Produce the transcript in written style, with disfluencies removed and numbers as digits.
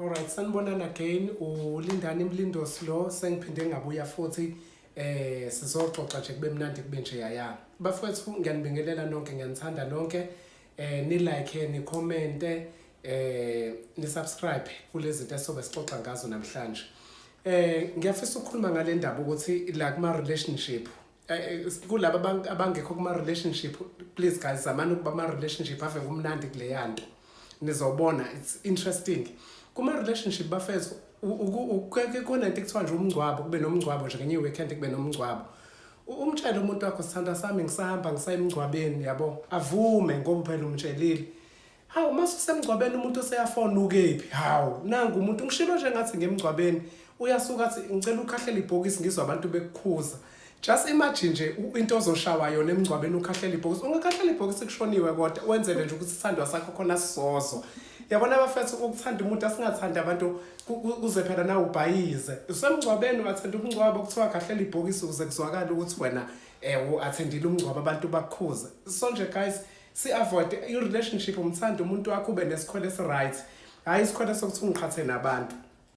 Alright, sanibonana again. Ulindani Mlindo Slow sengiphinde ngabuya futhi sizoxoxa nje kube mnandi kube nje yaya. Bafowethu ngiyanibingelela nonke, ngiyanithanda nonke. Ni like, ni comment, ni subscribe kulezi zinto esobe sixoxa ngazo namhlanje. Ngiyafisa ukukhuluma ngale ndaba ukuthi la kuma relationship kulabo abangekho kuma relationship, please guys, zamani ukuba ama relationship ave ngumnandi kule yanto. Nizobona, it's interesting. Kuma relationship bafethu kukhona into ekuthiwa nje umngcwabo, kube nomngcwabo nje ngenye weekend kube nomngcwabo. Umtshele umuntu wakho sithanda sami ngisahamba ngisayemngcwabeni yabo, avume ngoba phela umtshelile. Hawu mase usemngcwabeni umuntu useyafona ukephi? Hawu nangu umuntu ngishilo nje ngathi ngemngcwabeni uyasuka athi ngicela ukhahlela ibhokisi ngizwe abantu bekukhuza. Just imagine nje into ozoshawa yona emngcwabeni ukhahlela ibhokisi. Ungakhahlela ibhokisi kushoniwe kodwa wenzele nje ukuthi isithandwa sakho khona sisozo. Yabona abafethu ukuthanda umuntu asingathandi abantu kuze phela na ubhayize. Usemngcwabeni ungathanda umngcwabo kuthiwa khahlela ibhokisi ukuze kuzwakala ukuthi wena u-attendile umngcwabo abantu bakukhuza. So nje guys, si-avoid i-relationship umthanda umuntu wakho ube nesikhwele esi-right. Hayi isikhwele sokuthi ungikhathe nabantu.